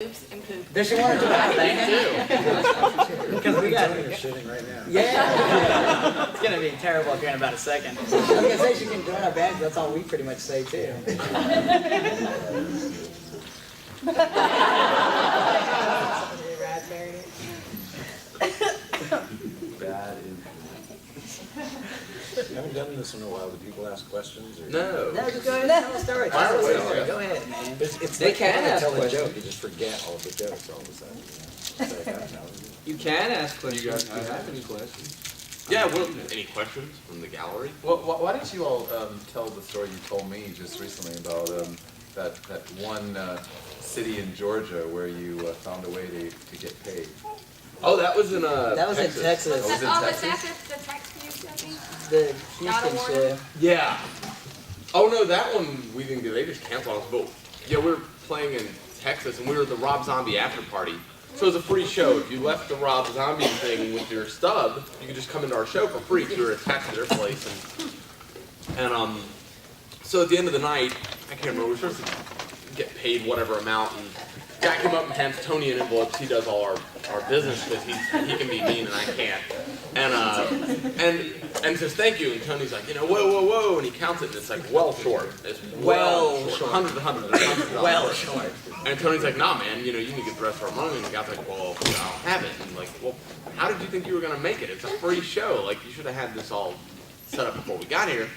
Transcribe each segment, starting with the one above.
Oops and poop. Does she want to do that thing too? Because we got You're shitting right now. Yeah. It's gonna be terrible here in about a second. I was gonna say she can join our band. That's all we pretty much say too. Bad influence. You haven't done this in a while. Do people ask questions? Or? No. No, just go ahead and tell the story. Tell the story. Go ahead, man. It's They like can trying to ask tell a questions. joke. You just forget all the jokes all of a sudden. It's like, I don't know. You can ask questions. You guys if can you have ask. any questions. Yeah, well, any questions from the gallery? Well, why don't you all tell the story you told me just recently about that one city in Georgia where you found a way to get paid? Oh, that was in That was in Texas. Was it Oh, was Texas? that the text you sent me? The Not a Houston warning? show. Yeah. Oh no, that one we didn't do. They just canceled us. But yeah, we were playing in Texas, and we were at the Rob Zombie after party. So it was a free show. If you left the Rob Zombie thing with your stub, you could just come into our show for free. We were attached to their place, and so at the end of the night, I can't remember. We were supposed to get paid whatever amount, and Jack came up and hands Tony an envelopes. He does all our business because he can be mean and I can't. And says thank you. And Tony's like, whoa, and he counts it and it's like well short. It's well short. Hundreds of dollars. Well short. And Tony's like, nah, man, you need to get the rest of our money. And the guy's like, well, I don't have it. And like, well, how did you think you were gonna make it? It's a free show. Like, you should have had this all set up before we got here.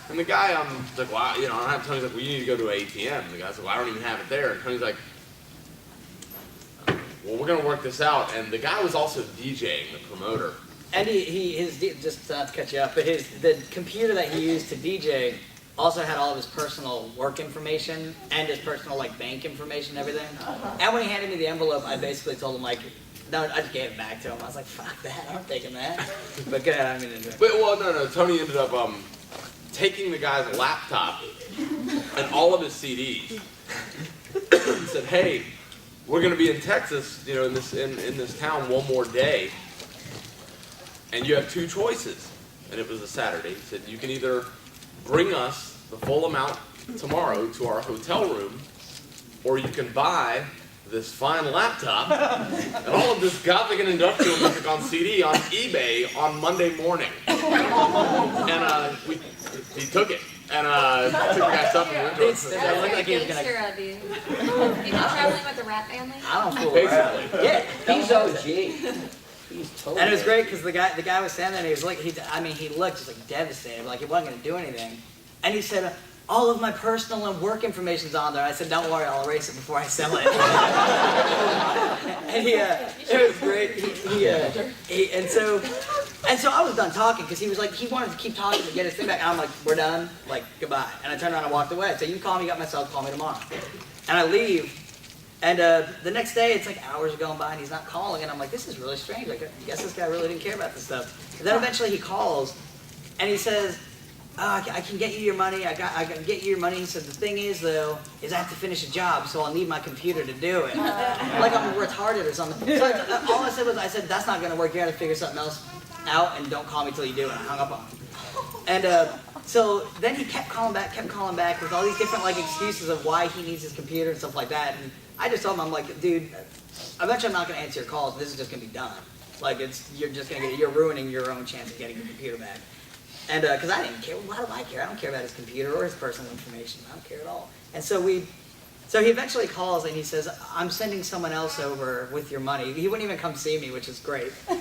And the guy, was like, well, I don't have. Tony's like, well, you need to go to an ATM. And the guy's like, well, I don't even have it there. And Tony's like, well, we're gonna work this out. And the guy was also DJing, the promoter. And just to cut you up, but the computer that he used to DJ also had all of his personal work information and his personal bank information and everything. And when he handed me the envelope, I basically told him no, I just gave it back to him. I was like, fuck that, I'm taking that. But go ahead, I mean, But no, Tony ended up taking the guy's laptop and all of his CDs and said, hey, we're gonna be in Texas, in this town one more day. And you have two choices. And it was a Saturday. He said, you can either bring us the full amount tomorrow to our hotel room, or you can buy this fine laptop and all of this gothic and industrial music on CD on eBay on Monday morning. And he took it. And took the guy's stuff and went to It's- it. That was looked like he very was gonna- gangster of you. You've been traveling with the rat family? I don't fool around. Basically. Yeah, He's OG. He's totally. and it was great because the guy was standing there and he was he looked just devastated, like he wasn't going to do anything. And he said, all of my personal and work information's on there. I said, don't worry, I'll erase it before I sell it. And it was great. And so I was done talking because he was like, he wanted to keep talking to get his thing back. And I'm like, we're done, goodbye. And I turned around and walked away. So you can call me, you got my cell, call me tomorrow. And I leave. And the next day, it's hours are going by and he's not calling. And I'm like, this is really strange. I guess this guy really didn't care about this stuff. And then eventually he calls and he says, I can get you your money. I can get you your money. He said, the thing is, though, is I have to finish a job, so I'll need my computer to do it. Like I'm retarded or something. So all I said was, that's not going to work. You got to figure something else out and don't call me till you do it. I hung up on him. And so then he kept calling back with all these different excuses of why he needs his computer and stuff like that. And I just told him, I'm like, dude, eventually I'm not going to answer your calls. This is just going to be done. You're ruining your own chance of getting your computer back. And because I didn't care. Why do I care? I don't care about his computer or his personal information. I don't care at all. And so he eventually calls and he says, I'm sending someone else over with your money. He wouldn't even come see me, which is great. And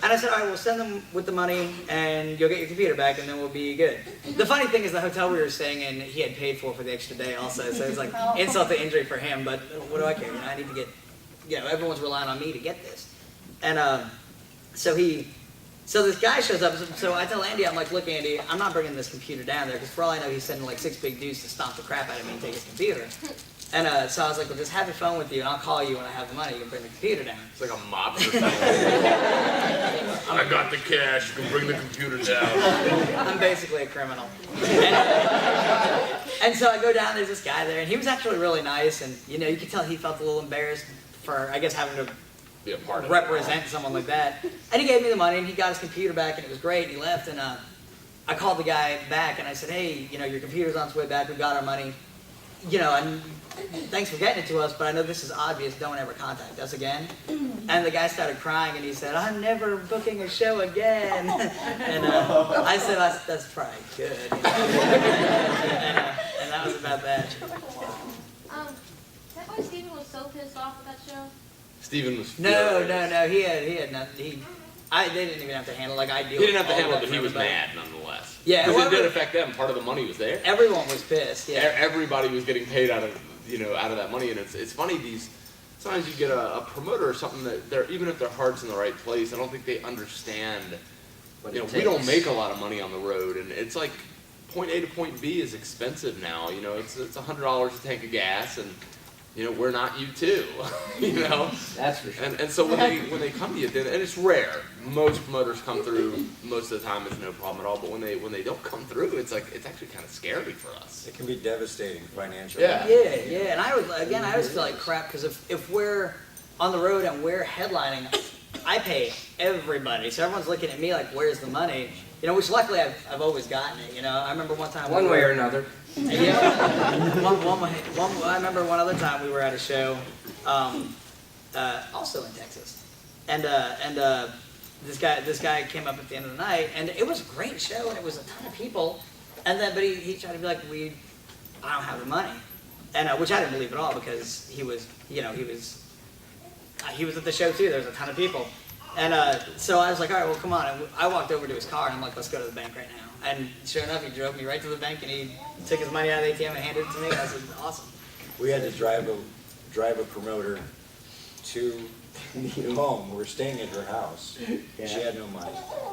I said, all right, we'll send them with the money and you'll get your computer back and then we'll be good. The funny thing is the hotel we were staying in, he had paid for the extra day also. So it's insult to injury for him, but what do I care? I need to get, everyone's relying on me to get this. And so this guy shows up, so I tell Andy, I'm like, look, Andy, I'm not bringing this computer down there, because for all I know, he's sending 6 big dudes to stomp the crap out of me and take his computer. And so I was like, well, just have your phone with you, and I'll call you when I have the money, you can bring the computer down. It's like a mobster thing. I got the cash, you can bring the computer down. I'm basically a criminal. And so I go down, there's this guy there, and he was actually really nice, and you could tell he felt a little embarrassed for, I guess, having to Be a part of represent someone like that. And he gave me the money and he got his computer back and it was great. He left and I called the guy back and I said, hey, your computer's on its way back. We got our money. you know, and thanks for getting it to us, but I know this is obvious. Don't ever contact us again. And the guy started crying, and he said, I'm never booking a show again. And I said, that's probably good. You know? And that was about that. Is that why Steven was so pissed off with that show? Steven was No, furious. he had nothing. They didn't even have to handle. Like I deal. He didn't have with to all handle it, that but he for was everybody. mad nonetheless. Yeah, because it did whoever- affect them. Part of the money was there. Everyone was pissed. Yeah. Everybody was getting paid out of that money, and it's funny. Sometimes you get a promoter or something that they're, even if their heart's in the right place, I don't think they understand. We don't make a lot of money on the road, and it's like point A to point B is expensive now. You know, it's $100 a tank of gas, and we're not you too. That's for sure. And so when they come to you, then, and it's rare. Most promoters come through. Most of the time, it's no problem at all. But when they don't come through, it's actually kind of scary for us. It can be devastating financially. Yeah. Yeah, and I always feel like crap because if we're on the road and we're headlining, I pay everybody, so everyone's looking at me like, where's the money? Which luckily I've always gotten it. I remember one time. One way or another. Yeah. I remember one other time we were at a show, also in Texas, and this guy came up at the end of the night, and it was a great show, and it was a ton of people, but he tried to be like, I don't have the money, and which I didn't believe at all because he was at the show too. There was a ton of people, and so I was like, all right, well, come on. And I walked over to his car, and I'm like, let's go to the bank right now. And sure enough, he drove me right to the bank, and he took his money out of the ATM and handed it to me. I said, awesome. We had to drive a promoter to home. We were staying at her house. Yeah. She had no money.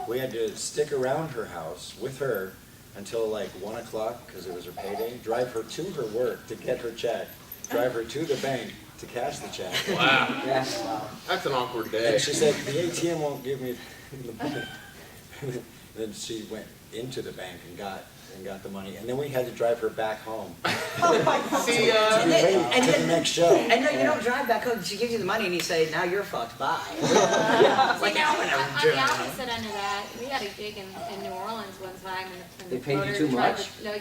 We had to stick around her house with her until like 1 o'clock because it was her payday. Drive her to her work to get her check. Drive her to the bank to cash the check. Wow, Yeah. that's an awkward day. And she said, the ATM won't give me the money. Then she went into the bank and got the money. And then we had to drive her back home. See, And To the next show. And no, you don't drive back home. She gives you the money, and you say, now you're fucked, bye. Like, I would never On do the that. opposite end of that, we had a gig in New Orleans one time, and They the paid you promoter too tried much? to, no, he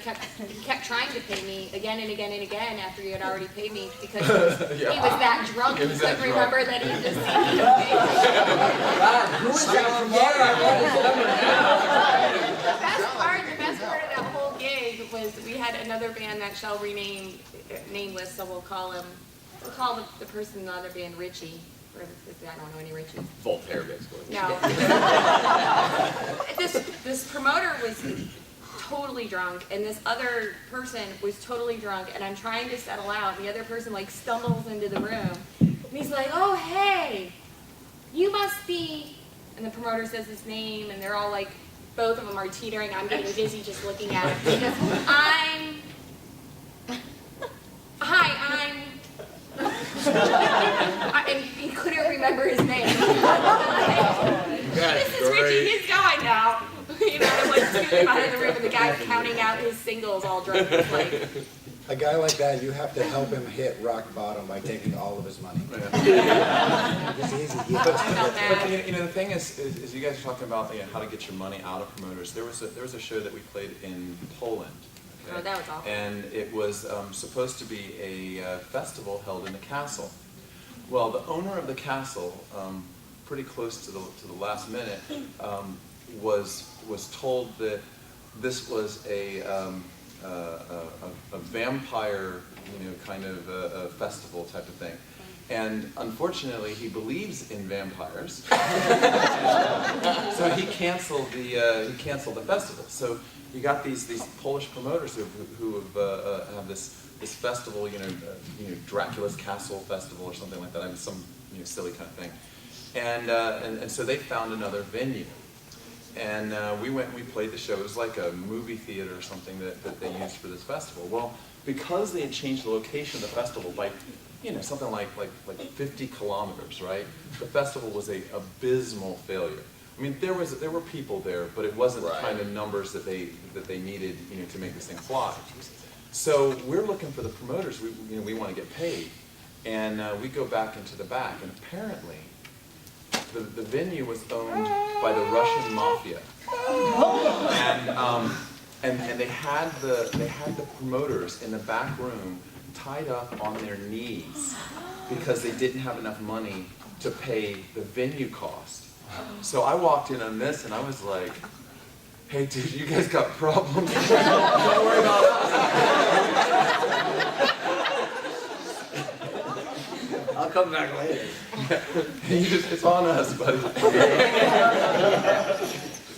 kept trying to pay me again and again and again after he had already paid me because he was that drunk He he was that couldn't drunk. remember that he just needed to pay. God, who is that from The best part of that whole gig was we had another band that shall remain nameless, so we'll call the person in the other band Richie. Or I don't know any Richie. Voltaire, basically. No. This promoter was totally drunk, and this other person was totally drunk, and I'm trying to settle out, and the other person stumbles into the room, and he's like, oh, hey, you must be, and the promoter says his name, and they're all both of them are teetering. I'm getting dizzy just looking at him. He goes, and he couldn't remember his name. This is Richie, he's going now. I'm scooting him out of the room, and the guy's counting out his singles all drunk. A guy like that, you have to help him hit rock bottom by taking all of his money. It's easy. I felt But bad. the thing is you guys are talking about how to get your money out of promoters. There was a show that we played in Poland. Okay? Oh, that was awful. And it was supposed to be a festival held in the castle. Well, the owner of the castle, pretty close to the last minute, was told that this was a vampire, kind of a festival type of thing. And unfortunately, he believes in vampires, so he canceled the festival. So you got these Polish promoters who have this festival, Dracula's Castle Festival or something like that. I mean, some silly kind of thing. And so they found another venue. And we went and we played the show. It was like a movie theater or something that they used for this festival. Well, because they had changed the location of the festival by, something like 50 kilometers, right? The festival was an abysmal failure. I mean, there were people there, but it wasn't the kind of numbers that they needed, to make this thing fly. So we're looking for the promoters. We want to get paid, and we go back into the back, and apparently, the venue was owned by the Russian mafia, and they had the promoters in the back room tied up on their knees because they didn't have enough money to pay the venue cost. So I walked in on this and I was like, hey dude, you guys got problems. Don't worry about us. I'll come back later. It's on us, buddy.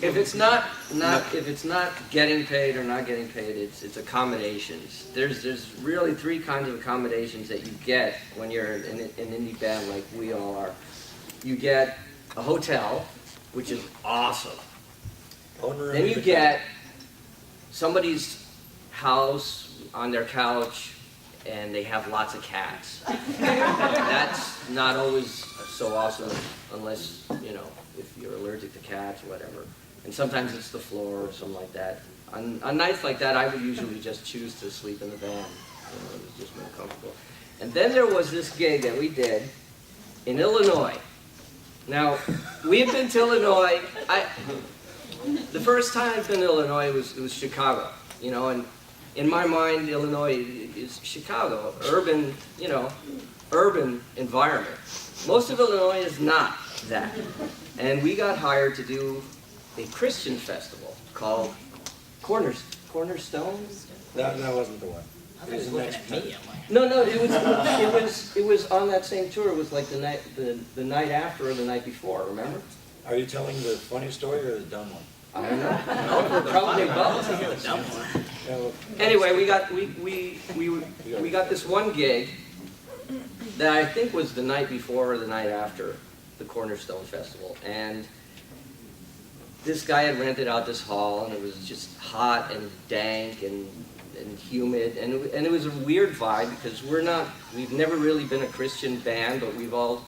If it's not getting paid or not getting paid, it's accommodations. There's really three kinds of accommodations that you get when you're in an indie band like we all are. You get a hotel, which is awesome. Then you get somebody's house on their couch and they have lots of cats. That's not always so awesome unless, if you're allergic to cats or whatever. And sometimes it's the floor or something like that. On nights like that, I would usually just choose to sleep in the van. It was just more comfortable. And then there was this gig that we did in Illinois. Now, we've been to Illinois. The first time I've been to Illinois was Chicago, and in my mind, Illinois is Chicago, urban environment. Most of Illinois is not that. And we got hired to do a Christian festival called Cornerstone. That wasn't the one. I thought he was looking at me. I'm like, No, it was on that same tour. It was like the night after or the night before. Remember? Are you telling the funny story or the dumb one? I don't know. Probably both. the dumb one. Yeah, well, Anyway, we got this one gig that I think was the night before or the night after the Cornerstone Festival, and this guy had rented out this hall, and it was just hot and dank and humid, and it was a weird vibe because we've never really been a Christian band, but we've all